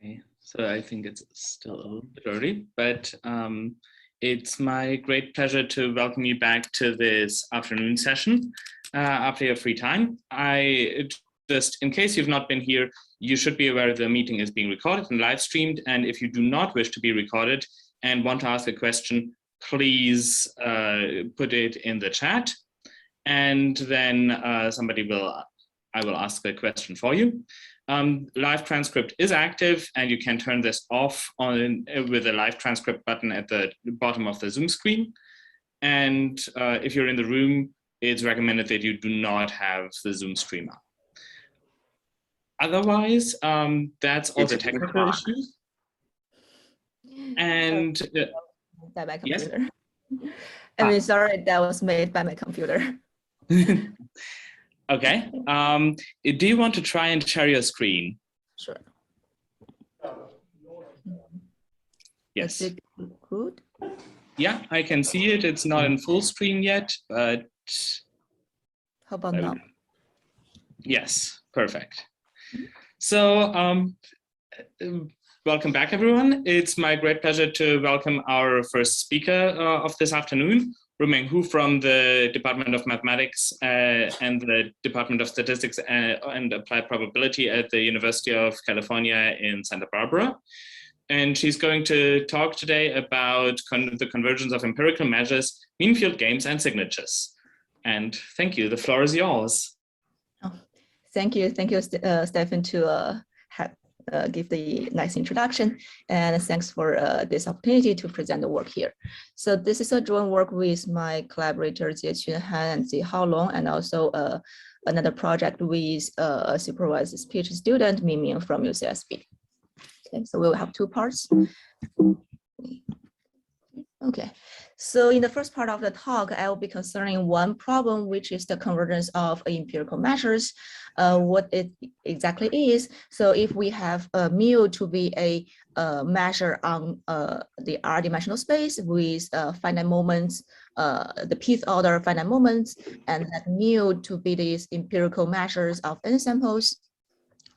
Okay, so I think it's still a little bit early, but it's my great pleasure to welcome you back to this afternoon session after your free time. Just in case you've not been here, you should be aware the meeting is being recorded and live streamed. And if you do not wish to be recorded and want to ask a question, please put it in the chat. And then I will ask a question for you. Live transcript is active, and you can turn this off with the live transcript button at the bottom of the Zoom screen. And if you're in the room, it's recommended that you do not have the Zoom stream up. Otherwise, that's all the technical issues. And by my yes. computer. I mean, sorry, that was made by my computer. Okay. Do you want to try and share your screen? Sure. Yes. Is it good? Yeah, I can see it. It's not in full screen yet, but how about now? Yes, perfect. So welcome back, everyone. It's my great pleasure to welcome our first speaker of this afternoon, Ruimeng from the Department of Mathematics and the Department of Statistics and Applied Probability at the University of California in Santa Barbara. And she's going to talk today about the convergence of empirical measures, mean field games, and signatures. And thank you. The floor is yours. Oh, thank you, Stephen, to give the nice introduction, and thanks for this opportunity to present the work here. So this is a joint work with my collaborators Jiequn and Jihao, and also another project with a supervised Ph.D. student, Ming Min from UCSB. Okay, so we'll have two parts. Okay, so in the first part of the talk, I will be concerning one problem, which is the convergence of empirical measures, what it exactly is. So if we have mu to be a measure on the R-dimensional space with finite moments, the pth order finite moments, and that mu to be these empirical measures of n samples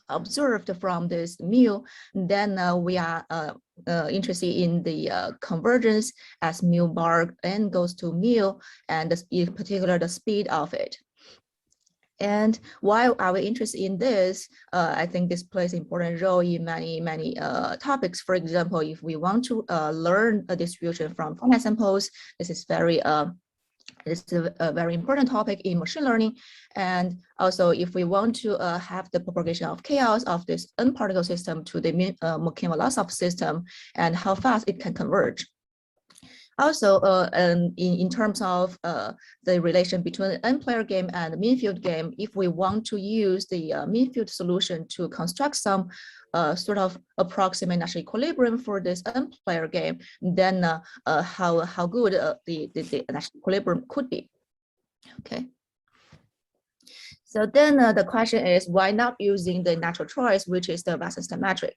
observed from this mu, then we are interested in the convergence as mu bar n goes to mu, and in particular the speed of it. And why are we interested in this? I think this plays an important role in many topics. For example, if we want to learn a distribution from finite samples, this is a very important topic in machine learning. And also, if we want to have the propagation of chaos of this n-particle system to the Moquin-Volossov system and how fast it can converge. Also, in terms of the relation between the n-player game and the mean field game, if we want to use the mean field solution to construct some sort of approximate Nash equilibrium for this n-player game, then how good the Nash equilibrium could be. Okay. So then the question is, why not using the natural choice, which is the Wasserstein metric?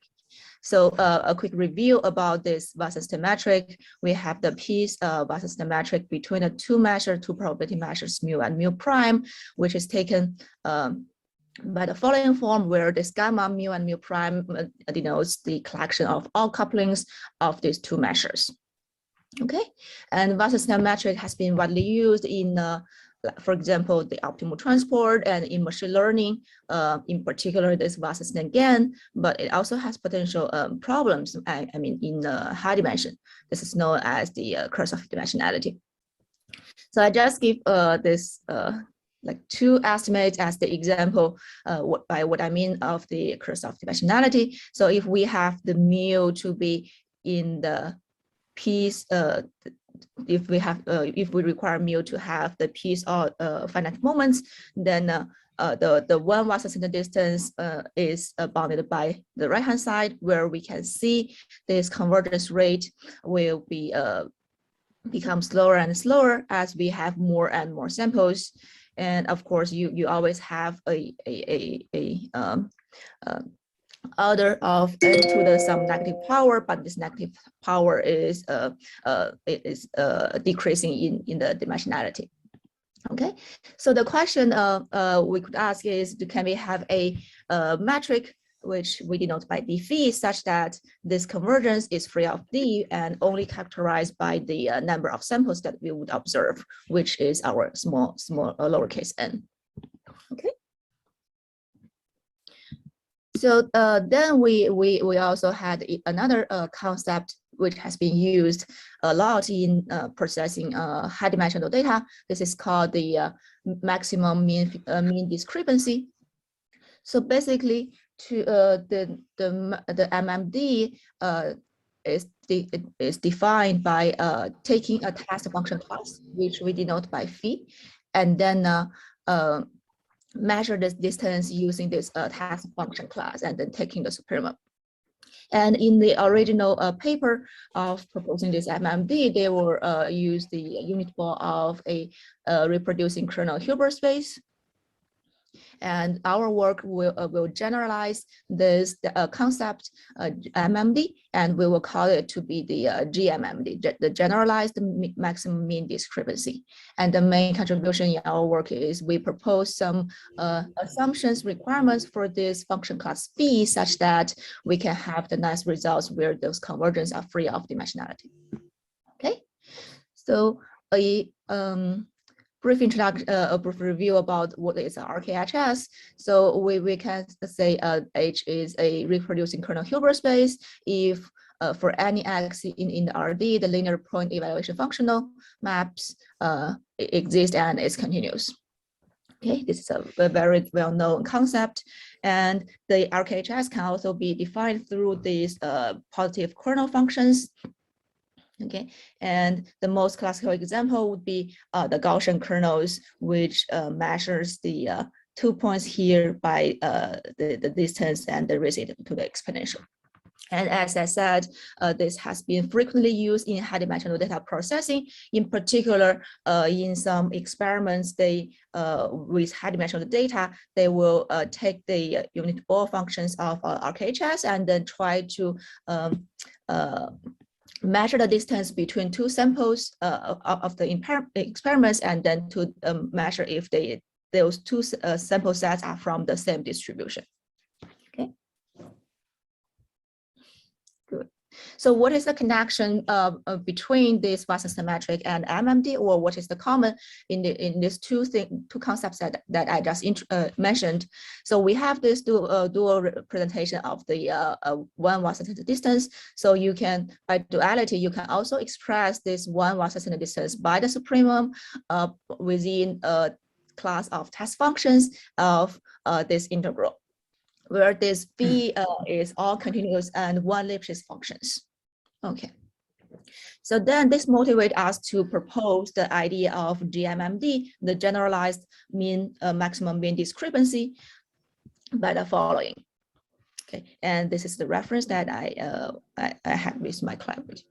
So a quick review about this Wasserstein metric. We have the piece Wasserstein metric between the two probability measures, mu and mu prime, which is taken by the following form, where this gamma, mu, and mu prime denotes the collection of all couplings of these two measures. Okay, and Wasserstein metric has been widely used in for example, the optimal transport and in machine learning, in particular this Wasserstein gain, but it also has potential problems, I mean, in high dimension. This is known as the curseof dimensionality. So I just give this like two estimates as the example by what I mean of the curseof dimensionality. So if we have the mu to be in the piece, if we require mu to have the piece of finite moments, then the one Wasserstein distance is bounded by the right hand side, where we can see this convergence rate will be become slower and slower as we have more and more samples. And of course, you always have a order of n to the some negative power, but this negative power is decreasing in the dimensionality. Okay, so the question we could ask is, can we have a metric which we denote by d phi, such that this convergence is free of d and only characterized by the number of samples that we would observe, which is our small lowercase n. Okay. So then we also had another concept which has been used a lot in processing high-dimensional data. This is called the maximum mean discrepancy. So basically, the MMD is defined by taking a test function class, which we denote by phi, and then measure this distance using this test function class, and then taking the supremum. And in the original paper of proposing this MMD, they will use the unit ball of a reproducing kernel Hilbert space. And our work will generalize this concept MMD, and we will call it to be the GMMD, the generalized maximum mean discrepancy. And the main contribution in our work is we propose some assumptions, requirements for this function class phi, such that we can have the nice results where those convergences are free of dimensionality. Okay, so brief introduction, a brief review about what is RKHS. So we can say H is a reproducing kernel Hilbert space if for any x in the RD, the linear point evaluation functional maps exist and is continuous. Okay, this is a very well-known concept, and the RKHS can also be defined through these positive kernel functions. Okay, and the most classical example would be the Gaussian kernels, which measures the 2 points here by the distance and the raised to the exponential. And as I said, this has been frequently used in high-dimensional data processing. In particular, in some experiments, they with high-dimensional data, they will take the unit ball functions of RKHS and then try to measure the distance between two samples of the experiments, and then to measure if those two sample sets are from the same distribution. Okay. Good. So what is the connection between this Wasserstein metric and MMD, or what is the common in these two concepts that I just mentioned? So we have this dual representation of the one Wasserstein distance. So you can, by duality, you can also express this one Wasserstein distance by the supremum within a class of test functions of this integral, where this phi is all continuous and one Lipschitz functions. Okay. So then this motivates us to propose the idea of GMMD, the generalized maximum mean discrepancy, by the following. Okay, and this is the reference that I had with my client.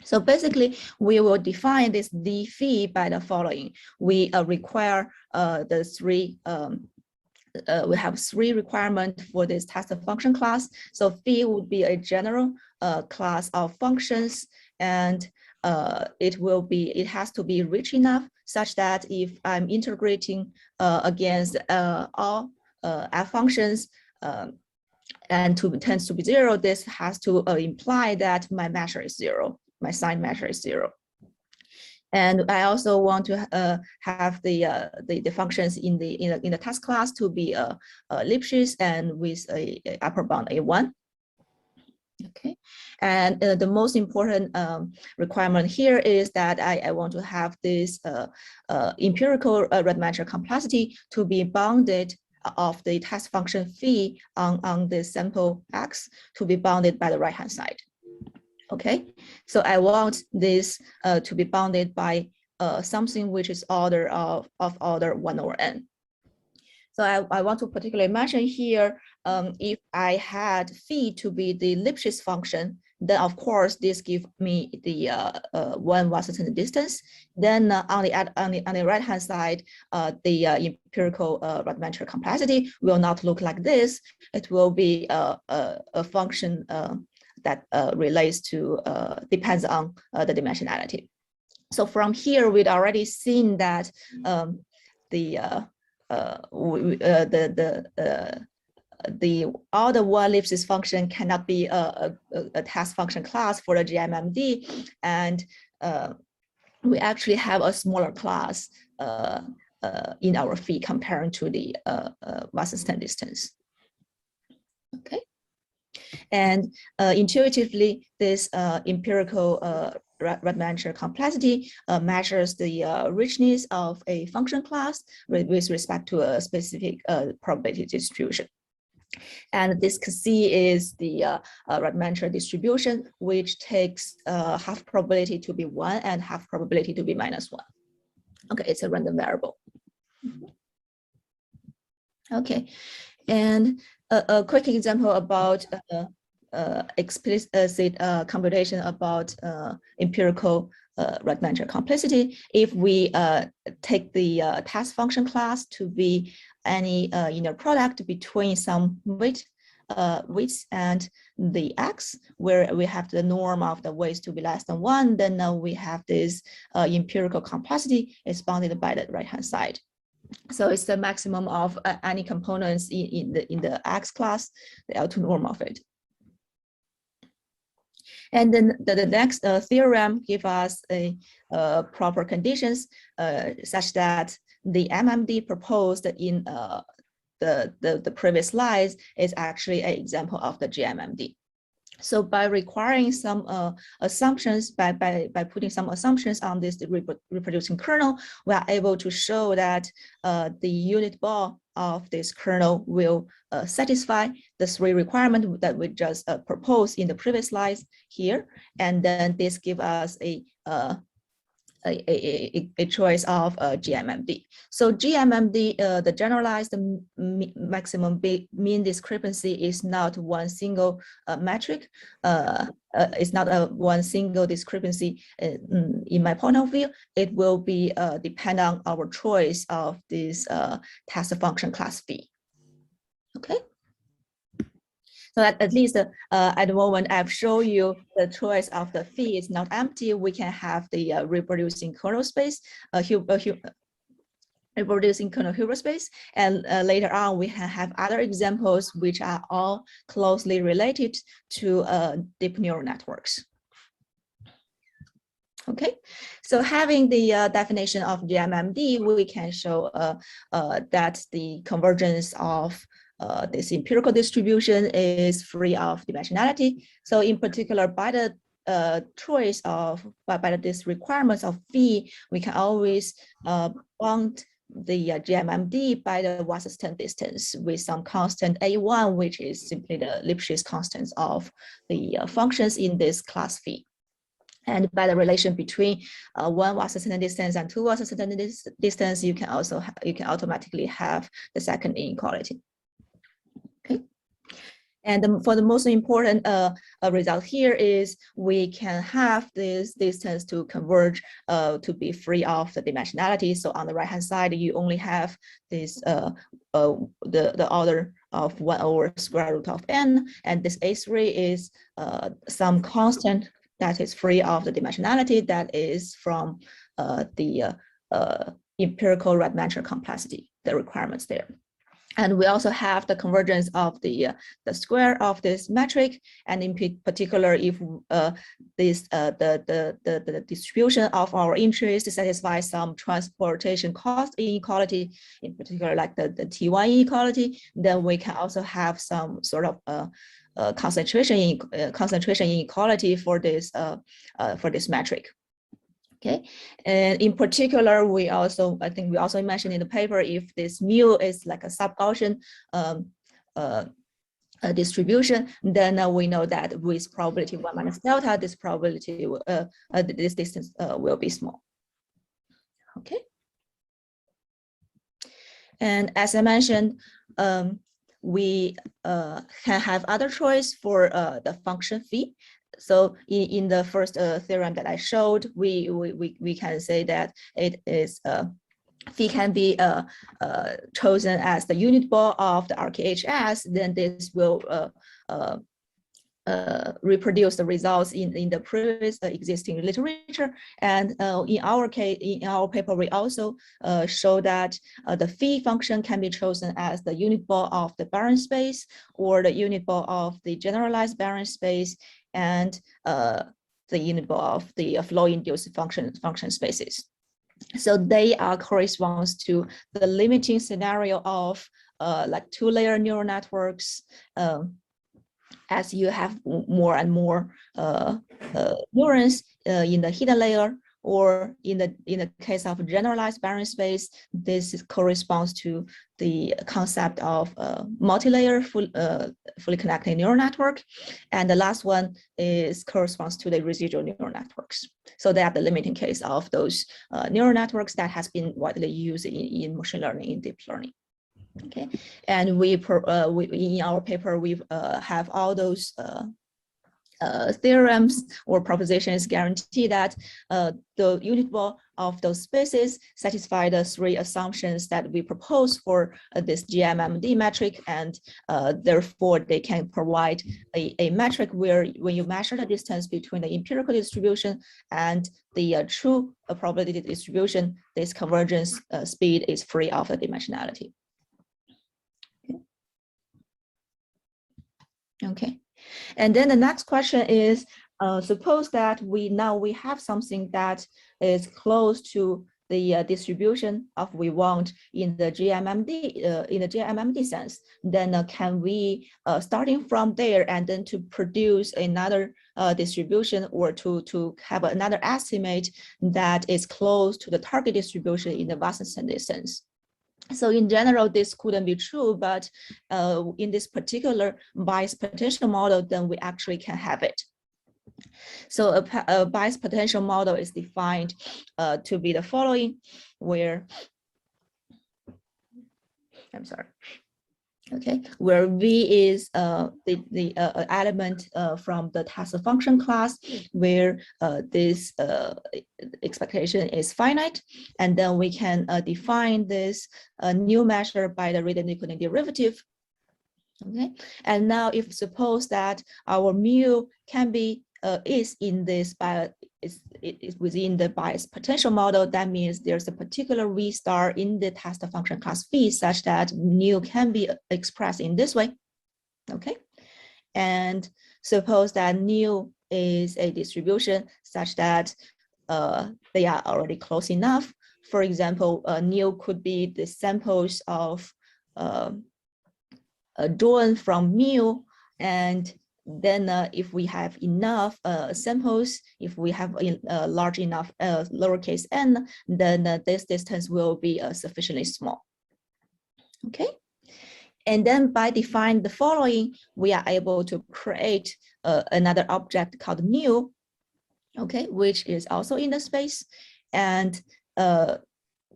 So basically, we will define this d phi by the following. We require the three. We have three requirements for this test function class. So phi would be a general class of functions, and it has to be rich enough such that if I'm integrating against all f functions and tends to be 0, this has to imply that my measure is 0, my sign measure is 0. And I also want to have the functions in the task class to be Lipschitz and with a upper bound A1. Okay, and the most important requirement here is that I want to have this empirical Rademacher complexity to be bounded of the test function phi on the sample X to be bounded by the right-hand side. Okay, so I want this to be bounded by something which is order of order 1 over n. So I want to particularly mention here, if I had phi to be the Lipschitz function, then of course this gives me the one Wasserstein distance. Then on the right hand side, the empirical Rademacher complexity will not look like this. It will be a function that relates to depends on the dimensionality. So from here, we'd already seen that all the one ellipsis function cannot be a test function class for the GMMD, and we actually have a smaller class in our phi comparing to the Wasserstein distance. Okay, and intuitively, this empirical Riemann complexity measures the richness of a function class with respect to a specific probability distribution. And this C is the Riemann distribution, which takes half probability to be 1 and half probability to be -1. Okay, it's a random variable. Okay, and a quick example about explicit computation about empirical Riemann complexity. If we take the test function class to be any inner product between some weights and the x, where we have the norm of the weights to be less than 1, then we have this empirical complexity is bounded by the right hand side. So it's the maximum of any components in the x class, the L2 norm of it. And then the next theorem gives us a proper conditions such that the MMD proposed in the previous slides is actually an example of the GMMD. So by requiring some assumptions, by putting some assumptions on this reproducing kernel, we are able to show that the unit ball of this kernel will satisfy the 3 requirements that we just proposed in the previous slides here. And then this gives us a choice of GMMD. So GMMD, the generalized maximum mean discrepancy is not one single metric. It's not a one single discrepancy in my point of view. It will be depend on our choice of this test function class phi. Okay. So at least at the moment, I've shown you the choice of the phi is not empty. We can have the reproducing kernel space, reproducing kernel Hilbert space, and later on we can have other examples which are all closely related to deep neural networks. Okay, so having the definition of GMMD, we can show that the convergence of this empirical distribution is free of dimensionality. So in particular, by the choice of, by this requirements of phi, we can always bound the GMMD by the Wasserstein distance with some constant A1, which is simply the Lipschitz constants of the functions in this class phi. And by the relation between 1 Wasserstein distance and 2 Wasserstein distance, you can also automatically have the second inequality. Okay. And for the most important result here is we can have this distance to converge to be free of the dimensionality. So on the right hand side, you only have this the order of 1 over square root of n, and this A3 is some constant that is free of the dimensionality that is from the empirical Riemann complexity, the requirements there. And we also have the convergence of the square of this metric, and in particular, if the distribution of our interest satisfies some transportation cost inequality, in particular like the T1 inequality, then we can also have some sort of concentration inequality for this metric. Okay, and in particular, I think we also mentioned in the paper, if this mu is like a sub-Gaussian distribution, then we know that with probability 1 minus delta, this probability, this distance will be small. Okay, and as I mentioned, we can have other choice for the function phi. So in the first theorem that I showed, we can say that it is phi can be chosen as the unit ball of the RKHS. Then this will reproduce the results in the previous existing literature. And in our case, in our paper, we also show that the phi function can be chosen as the unit ball of the Barron space or the unit ball of the generalized Barron space and the unit ball of the flow-induced function spaces. So they corresponds to the limiting scenario of like two-layer neural networks. As you have more and more neurons in the hidden layer, or in the case of generalized Barron space, this corresponds to the concept of multi-layer fully connected neural network, and the last one corresponds to the residual neural networks. So they are the limiting case of those neural networks that has been widely used in machine learning, in deep learning. Okay, and we in our paper we have all those theorems or propositions guarantee that the unit ball of those spaces satisfy the three assumptions that we propose for this GMMD metric, and therefore they can provide a metric where when you measure the distance between the empirical distribution and the true probability distribution, this convergence speed is free of the dimensionality. Okay, and then the next question is, suppose that we have something that is close to the distribution of we want in the GMMD sense. Then can we starting from there and then to produce another distribution, or to have another estimate that is close to the target distribution in the Wasserstein sense? So in general, this couldn't be true, but in this particular bias potential model, then we actually can have it. So a bias potential model is defined to be the following, where, I'm sorry. Okay, where V is the element from the test function class, where this expectation is finite, and then we can define this new measure by the Radon-Nikodym derivative. Okay, and now if suppose that our mu can be is in this is within the bias potential model, that means there's a particular V star in the test function class V such that mu can be expressed in this way. Okay, and suppose that nu is a distribution such that they are already close enough. For example, nu could be the samples of drawn from mu, and then if we have enough samples, if we have a large enough lowercase n, then this distance will be sufficiently small. Okay, and then by defining the following, we are able to create another object called nu, okay, which is also in the space, and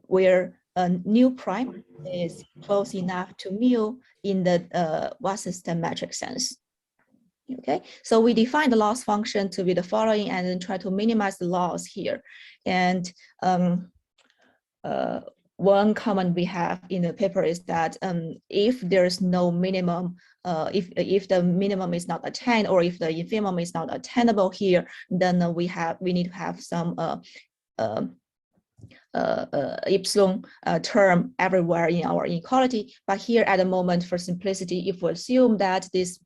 where nu prime is close enough to mu in the Wasserstein metric sense. Okay, so we define the loss function to be the following, and then try to minimize the loss here. And one comment we have in the paper is that if there's no minimum, if the minimum is not attained, or if the infimum is not attainable here, then we need to have some epsilon term everywhere in our inequality. But here at the moment, for simplicity, if we assume that this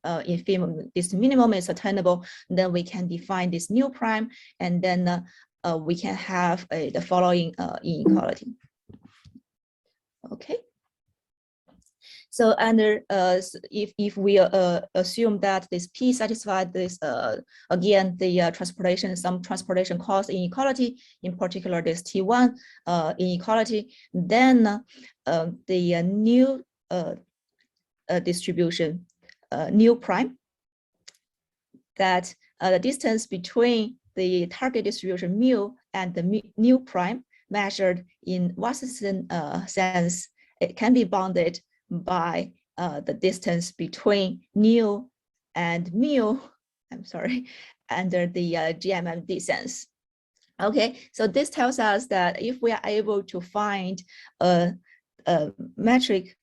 minimum is attainable, then we can define this nu prime, and then we can have the following inequality. Okay. So under if we assume that this P satisfies this again the some transportation cost inequality, in particular this T1 inequality, then the new distribution nu prime, that the distance between the target distribution mu and the nu prime measured in Wasserstein sense, it can be bounded by the distance between nu and mu, I'm sorry, under the GMMD sense. Okay, so this tells us that if we are able to find a metric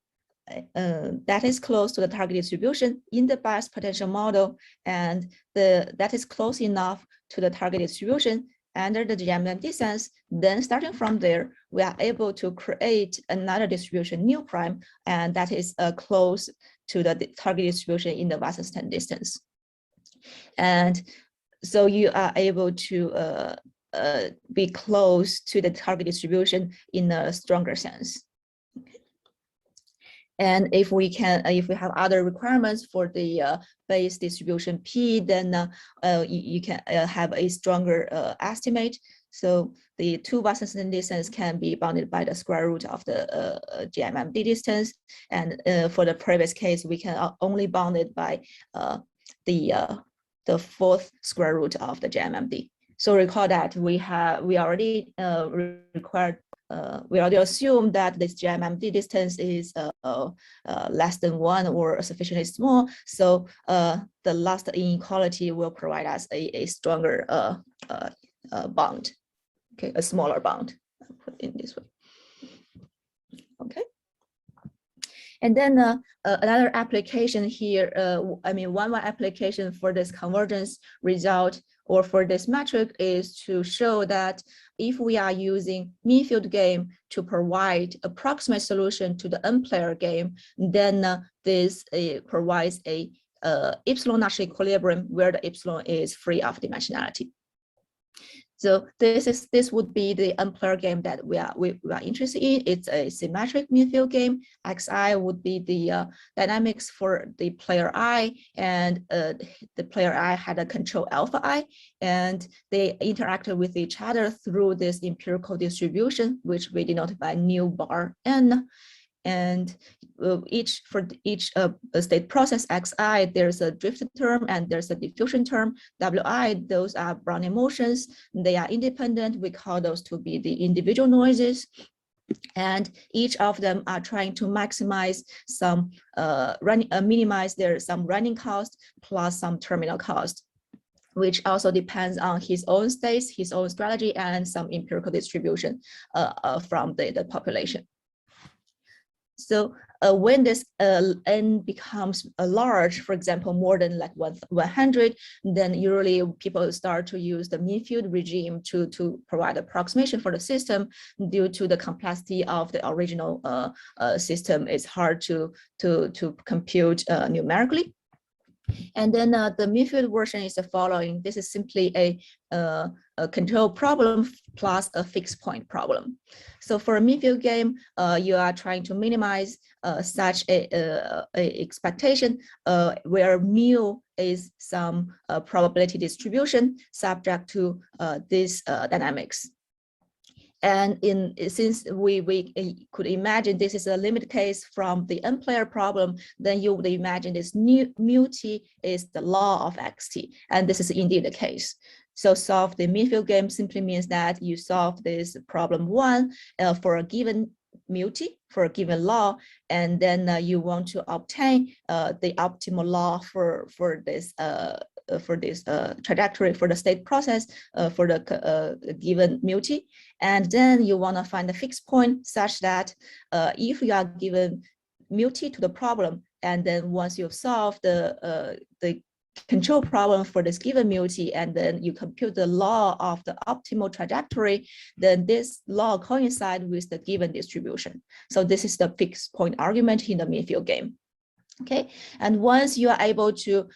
that is close to the target distribution in the bias potential model, and that is close enough to the target distribution under the GMM distance, then starting from there, we are able to create another distribution nu prime, and that is close to the target distribution in the Wasserstein distance. And so you are able to be close to the target distribution in a stronger sense. And if we have other requirements for the base distribution P, then you can have a stronger estimate. So the two Wasserstein distance can be bounded by the square root of the GMMD distance. And for the previous case, we can only bound it by the fourth square root of the GMMD. So recall that we already we already assume that this GMMD distance is less than 1 or sufficiently small. So the last inequality will provide us a stronger bound, okay, a smaller bound. I'll put it in this way. Okay. And then another application here, one application for this convergence result or for this metric is to show that if we are using mean field game to provide approximate solution to the n-player game, then this provides a epsilon Nash equilibrium where the epsilon is free of dimensionality. So this would be the n-player game that we are interested in. It's a symmetric mean field game. Xi would be the dynamics for the player I, and the player I had a control alpha I, and they interacted with each other through this empirical distribution, which we denote by nu bar n. And for each state process Xi, there's a drift term and there's a diffusion term. Wi, those are Brownian motions. They are independent. We call those to be the individual noises. And each of them are trying to maximize some minimize some running cost plus some terminal cost, which also depends on his own states, his own strategy, and some empirical distribution from the population. So when this n becomes large, for example, more than like 100, then usually people start to use the mean field regime to provide approximation for the system. Due to the complexity of the original system, it's hard to compute numerically. And then the mean field version is the following. This is simply a control problem plus a fixed point problem. So for a mean field game, you are trying to minimize such a expectation where mu is some probability distribution subject to this dynamics. And since we could imagine this is a limit case from the n-player problem, then you would imagine this mu t is the law of xt, and this is indeed the case. So solve the mean field game simply means that you solve this problem 1 for a given mu t, for a given law, and then you want to obtain the optimal law for this trajectory for the state process for the given mu t, and then you want to find a fixed point such that if you are given mu t to the problem, and then once you've solved the control problem for this given mu t, and then you compute the law of the optimal trajectory, then this law coincides with the given distribution. So this is the fixed point argument in the mean field game. Okay, and once you are able to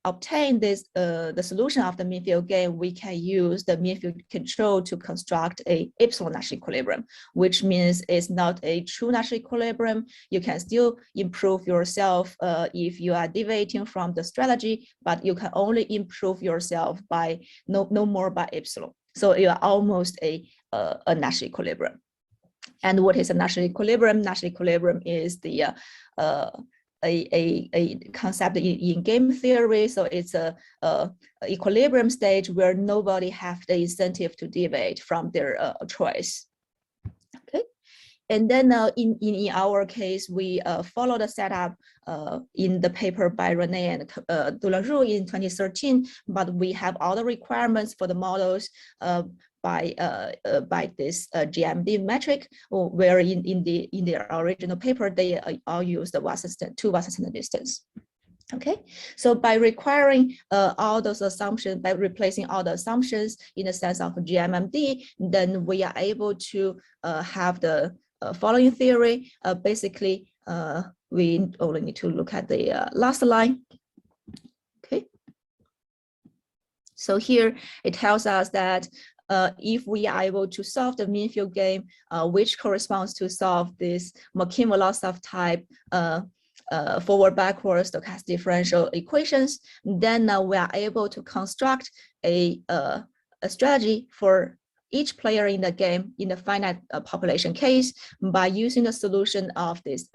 obtain this the solution of the mean field game, we can use the mean field control to construct a epsilon Nash equilibrium, which means it's not a true Nash equilibrium. You can still improve yourself if you are deviating from the strategy, but you can only improve yourself by no more by epsilon. So you are almost a Nash equilibrium. And what is a Nash equilibrium? Nash equilibrium is the a concept in game theory. So it's a equilibrium stage where nobody have the incentive to deviate from their choice. Okay, and then in our case, we follow the setup in the paper by René and Dularu in 2013, but we have all the requirements for the models. by this GMD metric, or where in their original paper they all use the Wasserstein distance. Okay, so by requiring all those assumptions, by replacing all the assumptions in the sense of GMMD, then we are able to have the following theory. Basically, we only need to look at the last line. Okay, so here it tells us that if we are able to solve the mean field game, which corresponds to solve this Markov-Lossov type forward-backward stochastic differential equations, then we are able to construct a strategy for each player in the game in the finite population case by using the solution of this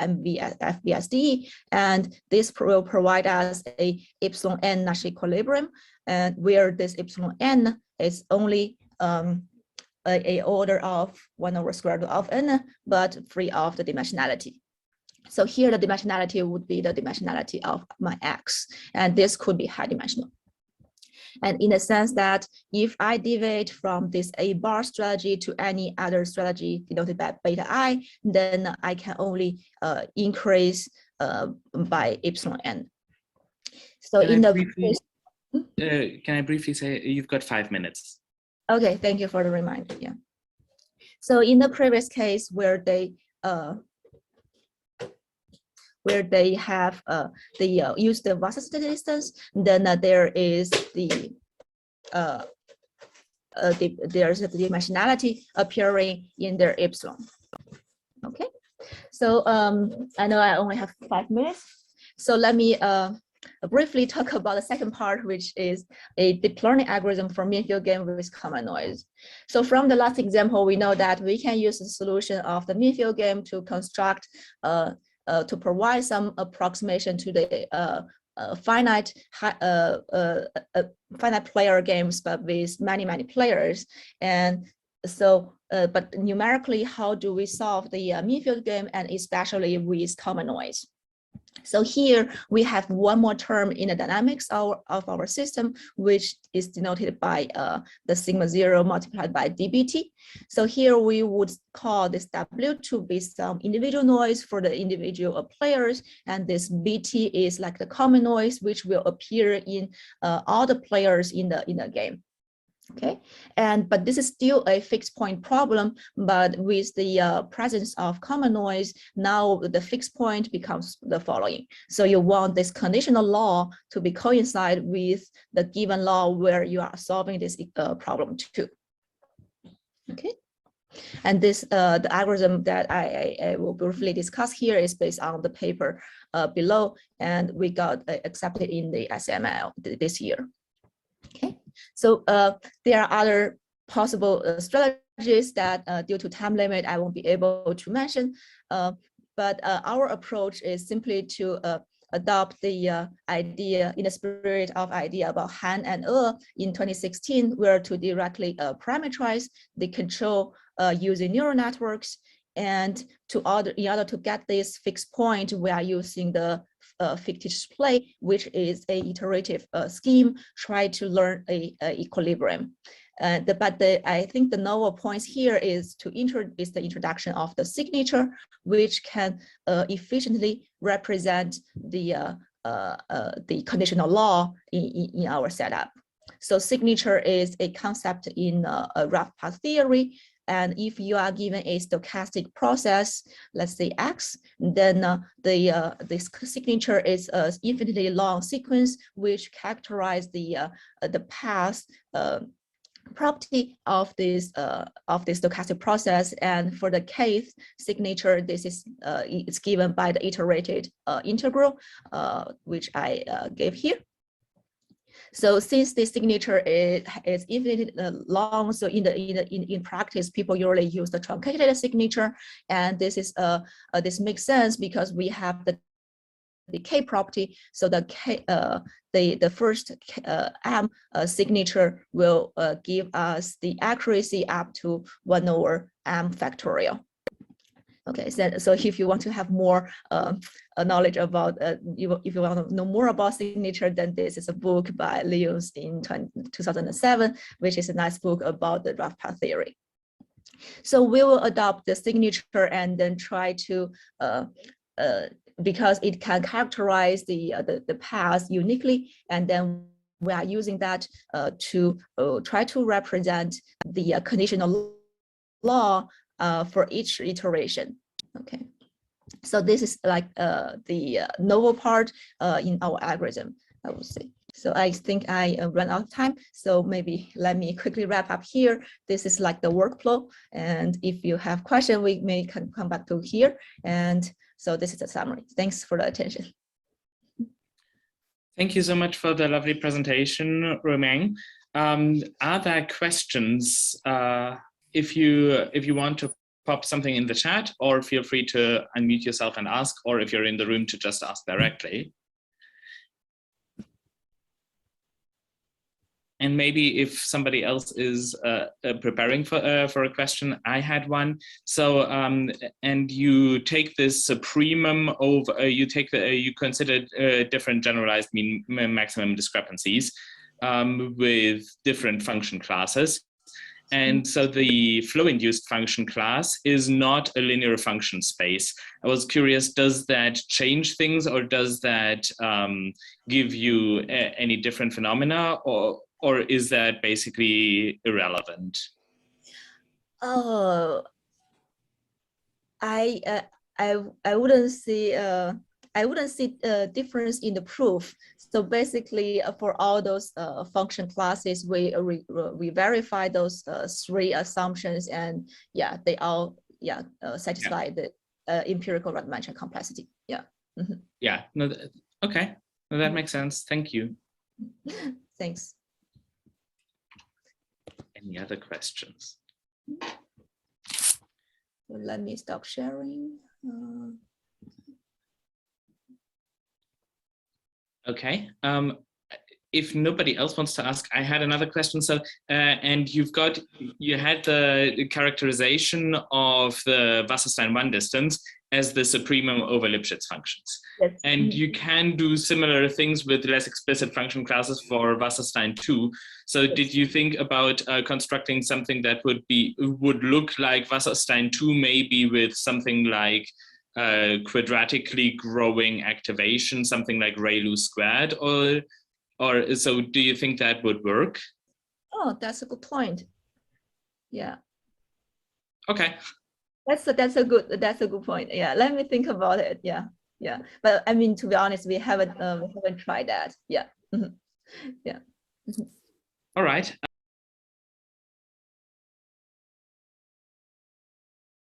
FBSD, and this will provide us a epsilon n Nash equilibrium, and where this epsilon n is only a order of 1/√² of n, but free of the dimensionality. So here the dimensionality would be the dimensionality of my X, and this could be high dimensional. And in the sense that if I deviate from this A bar strategy to any other strategy denoted by beta I, then I can only increase by epsilon n. So can I briefly say you've got 5 minutes? Okay, thank you for the reminder. Yeah. So in the previous case where they have they use the Wasserstein distance, then there is there's a dimensionality appearing in their epsilon. Okay, so I know I only have 5 minutes, so let me briefly talk about the second part, which is a deep learning algorithm for mean field game with common noise. So from the last example, we know that we can use the solution of the mean field game to construct to provide some approximation to the finite player games, but with many players. And so, but numerically, how do we solve the mean field game, and especially with common noise? So here we have one more term in the dynamics of our system, which is denoted by the sigma 0 multiplied by dBt. So here we would call this W to be some individual noise for the individual players, and this Bt is like the common noise, which will appear in all the players in the game. Okay, but this is still a fixed point problem, but with the presence of common noise, now the fixed point becomes the following. So you want this conditional law to be coincide with the given law where you are solving this problem too. Okay, and this the algorithm that I will briefly discuss here is based on the paper below, and we got accepted in the SML this year. Okay, so there are other possible strategies that due to time limit, I won't be able to mention, but our approach is simply to adopt the idea in the spirit of idea about Han and in 2016, where to directly parameterize the control using neural networks. And in order to get this fixed point, we are using the fictitious play, which is a iterative scheme, try to learn a equilibrium. I think the novel points here is the introduction of the signature, which can efficiently represent the conditional law in our setup. So signature is a concept in a rough path theory. And if you are given a stochastic process, let's say X, then this signature is an infinitely long sequence which characterizes the path property of this stochastic process. And for the kth signature, this is it's given by the iterated integral, which I gave here. So since the signature is infinitely long, so in practice, people usually use the truncated signature, and this is this makes sense because we have the K property. So the K the first M signature will give us the accuracy up to 1/m factorial. Okay, so if you want to have more knowledge about, if you want to know more about signature, then this is a book by Lewis in 2007, which is a nice book about the rough path theory. So we will adopt the signature and then try to, because it can characterize the path uniquely, and then we are using that to try to represent the conditional law for each iteration. Okay, so this is like the novel part in our algorithm, I would say. So I think I ran out of time, so maybe let me quickly wrap up here. This is like the workflow, and if you have questions, we may come back to here. And so this is the summary. Thanks for the attention. Thank you so much for the lovely presentation, Ruimeng. Are there questions? If you want to pop something in the chat, or feel free to unmute yourself and ask, or if you're in the room to just ask directly. And maybe if somebody else is preparing for a question, I had one. So and you take this supremum over, you consider different generalized mean maximum discrepancies with different function classes. And so the flow-induced function class is not a linear function space. I was curious, does that change things, or does that give you any different phenomena, or is that basically irrelevant? Oh, I wouldn't see a difference in the proof. So basically, for all those function classes, we verify those three assumptions, and yeah, they all satisfy the empirical dimension complexity. Yeah. Mm-hmm. Yeah. No. Okay. No, that makes sense. Thank you. Thanks. Any other questions? Let me stop sharing. Okay. If nobody else wants to ask, I had another question. So, and you had the characterization of the Wasserstein 1 distance as the supremum over Lipschitz functions. Yes. And you can do similar things with less explicit function classes for Wasserstein 2. So yes. Did you think about constructing something that would look like Wasserstein 2, maybe with something like quadratically growing activation, something like ReLU squared, or so do you think that would work? Oh, that's a good point. Yeah. Okay. That's a good point. Yeah, let me think about it. Yeah, yeah. But I mean, to be honest, we haven't tried that. Yeah. Mm-hmm. Yeah. Mm-hmm. All right.